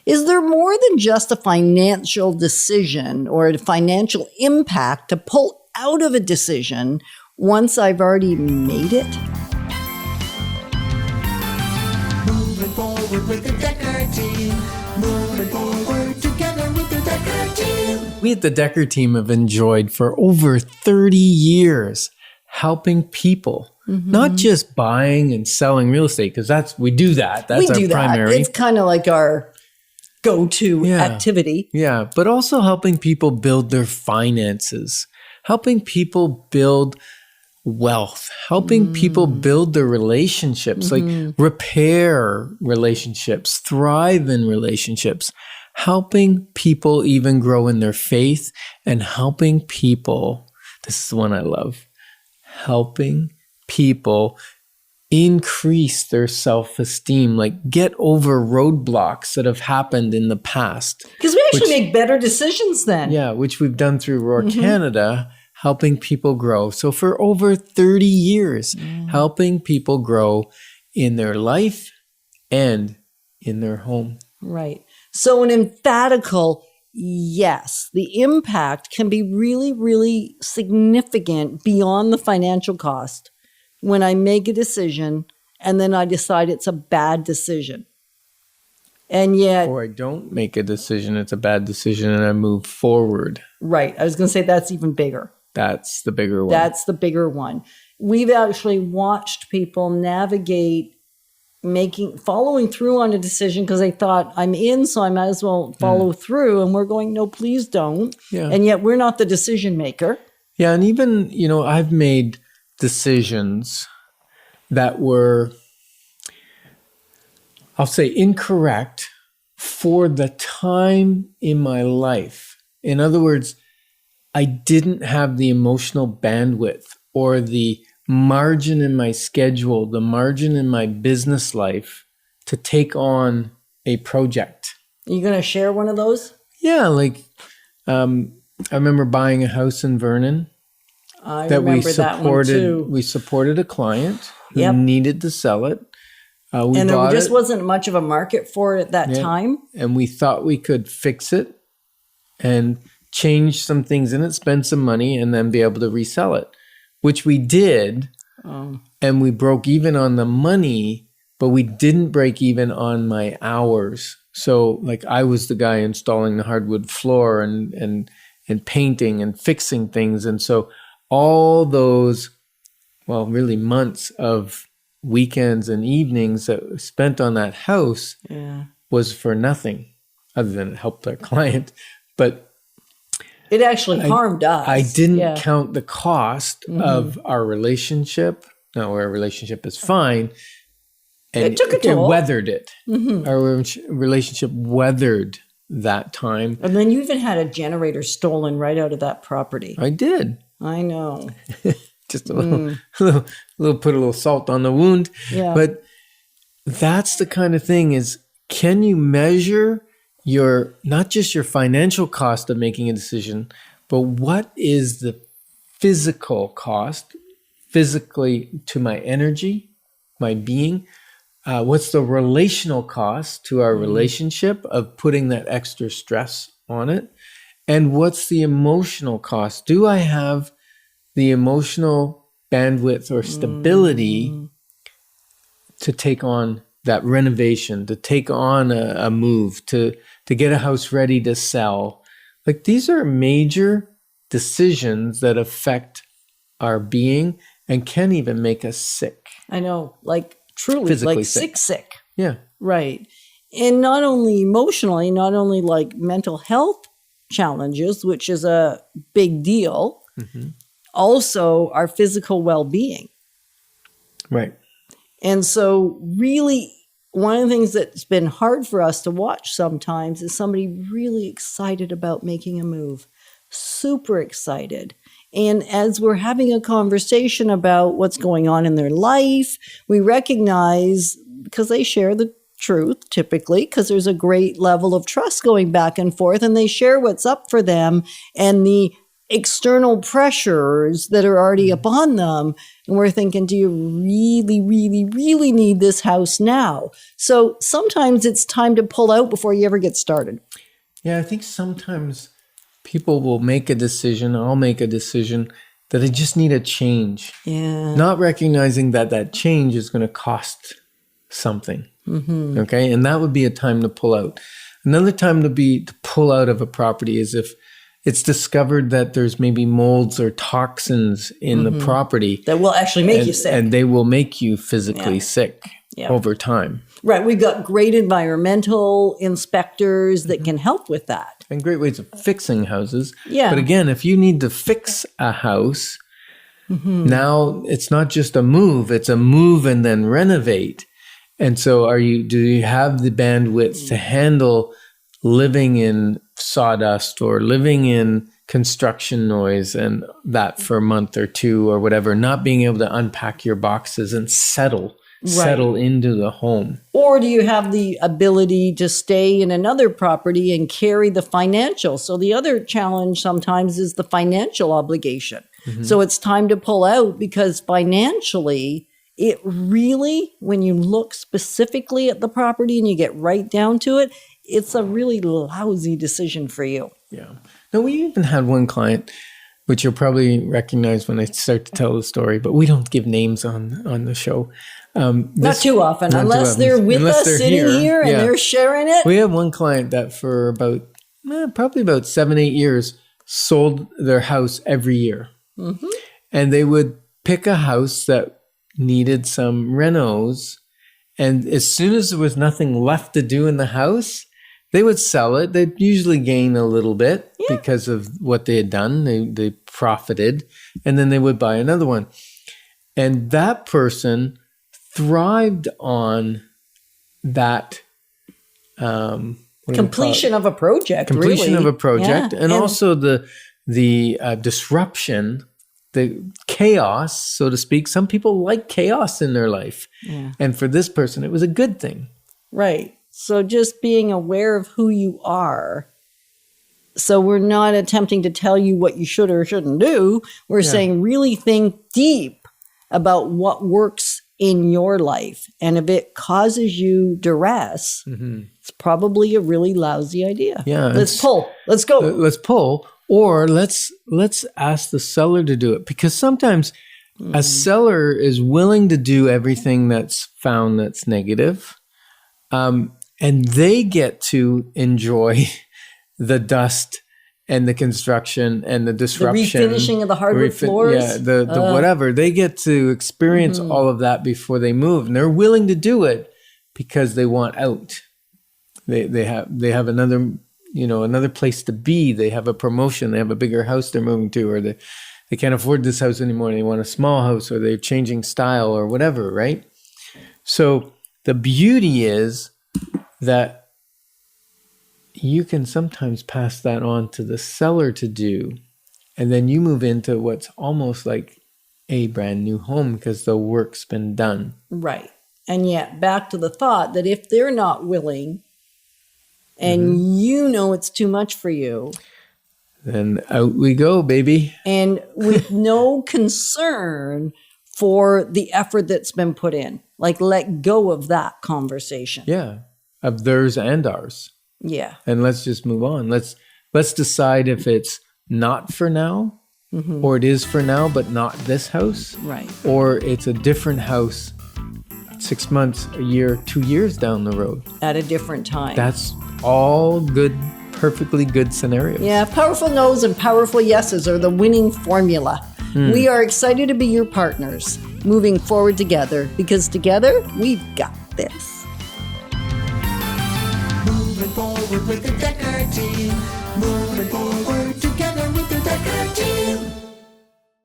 Is there more than just a financial decision or a financial impact to pull out of a decision once I've already made it? Moving forward with the DekkerTeam. Moving forward together with the DekkerTeam. We at the DekkerTeam have enjoyed for over 30 years helping people, not just buying and selling real estate, because we do that. That's our primary. It's kind of like our go-to activity. Yeah, but also helping people build their finances, helping people build wealth, helping people build their relationships, like repair relationships, thrive in relationships, helping people even grow in their faith, and helping people, this is the one I love, helping people increase their self-esteem, like get over roadblocks that have happened in the past. Because we actually make better decisions then. Yeah, which we've done through Roar Canada, helping people grow. So for over 30 years, helping people grow in their life and in their home. Right. So an emphatical yes, the impact can be really, really significant beyond the financial cost when I make a decision and then I decide it's a bad decision. And yet... Or I don't make a decision, it's a bad decision, and I move forward. Right. I was going to say that's even bigger. That's the bigger one. That's the bigger one. We've actually watched people navigate following through on a decision because they thought, I'm in, so I might as well follow through. And we're going, no, please don't. Yeah. And yet we're not the decision maker. Yeah. And even, I've made decisions that were, I'll say, incorrect for the time in my life. In other words, I didn't have the emotional bandwidth or the margin in my schedule, the margin in my business life to take on a project. Are you going to share one of those? Yeah, like I remember buying a house in Vernon that we supported. We supported a client who needed to sell it. And there just wasn't much of a market for it at that time. And we thought we could fix it and change some things in it, spend some money, and then be able to resell it, which we did. And we broke even on the money, but we didn't break even on my hours. So like I was the guy installing the hardwood floor and painting and fixing things. And so all those, really months of weekends and evenings that we spent on that house was for nothing other than it helped our client. But it actually harmed us. I didn't count the cost of our relationship. No, our relationship is fine. And it took a toll. It weathered it. Our relationship weathered that time. And then you even had a generator stolen right out of that property. I did. I know. Just a little, put a little salt on the wound. Yeah. But that's the kind of thing is, can you measure not just your financial cost of making a decision, but what is the physical cost, physically to my energy, my being? What's the relational cost to our relationship of putting that extra stress on it? And what's the emotional cost? Do I have the emotional bandwidth or stability to take on that renovation, to take on a move, to get a house ready to sell? Like these are major decisions that affect our being and can even make us sick. I know, like truly, physically like sick. Yeah. Right. And not only emotionally, not only like mental health challenges, which is a big deal, also our physical well-being. Right. And so really, one of the things that's been hard for us to watch sometimes is somebody really excited about making a move, super excited. And as we're having a conversation about what's going on in their life, we recognize, because they share the truth typically, because there's a great level of trust going back and forth, and they share what's up for them. And the external pressures that are already upon them. And we're thinking, do you really, really, really need this house now? So sometimes it's time to pull out before you ever get started. Yeah, I think sometimes people will make a decision, I'll make a decision that I just need a change. Yeah. Not recognizing that that change is going to cost something. Okay. And that would be a time to pull out. Another time to pull out of a property is if it's discovered that there's maybe molds or toxins in the property. That will actually make you sick. And they will make you physically sick over time. Right. We've got great environmental inspectors that can help with that. And great ways of fixing houses. Yeah. But again, if you need to fix a house, now it's not just a move, it's a move and then renovate. And so do you have the bandwidth to handle living in sawdust or living in construction noise and that for a month or two or whatever, not being able to unpack your boxes and settle into the home? Or do you have the ability to stay in another property and carry the financial? So the other challenge sometimes is the financial obligation. So it's time to pull out because financially, it really, when you look specifically at the property and you get right down to it, it's a really lousy decision for you. Yeah. No, we even had one client, which you'll probably recognize when I start to tell the story, but we don't give names on the show. Not too often, unless they're with us sitting here and they're sharing it. We have one client that for probably about 7-8 years sold their house every year. And they would pick a house that needed some renos. And as soon as there was nothing left to do in the house, they would sell it. They'd usually gain a little bit because of what they had done. They profited. And then they would buy another one. And that person thrived on that completion of a project. Completion of a project. Yeah. And also the disruption, the chaos, so to speak. Some people like chaos in their life. Yeah. And for this person, it was a good thing. Right. So just being aware of who you are. So we're not attempting to tell you what you should or shouldn't do. We're saying really think deep about what works in your life. And if it causes you duress, it's probably a really lousy idea. Yeah. Let's pull. Let's go. Let's pull. Or let's ask the seller to do it. Because sometimes a seller is willing to do everything that's found that's negative. And they get to enjoy the dust and the construction and the disruption. The refinishing of the hardwood floors. Yeah, the whatever. They get to experience all of that before they move. And they're willing to do it because they want out. They have another place to be. They have a promotion. They have a bigger house they're moving to, or they can't afford this house anymore. They want a small house, or they're changing style or whatever, right? So the beauty is that you can sometimes pass that on to the seller to do, and then you move into what's almost like a brand new home because the work's been done. Right. And yet back to the thought that if they're not willing and you know it's too much for you, then out we go, baby. And with no concern for the effort that's been put in. Like, let go of that conversation. Yeah. Of theirs and ours. Yeah. And let's just move on. Let's decide if it's not for now, or it is for now, but not this house. Right. Or it's a different house 6 months, a year, 2 years down the road. At a different time. That's all good, perfectly good scenarios. Yeah, powerful no's and powerful yeses are the winning formula. We are excited to be your partners, moving forward together, because together we've got this. Moving forward with the Decker team. Moving forward together with the Decker team.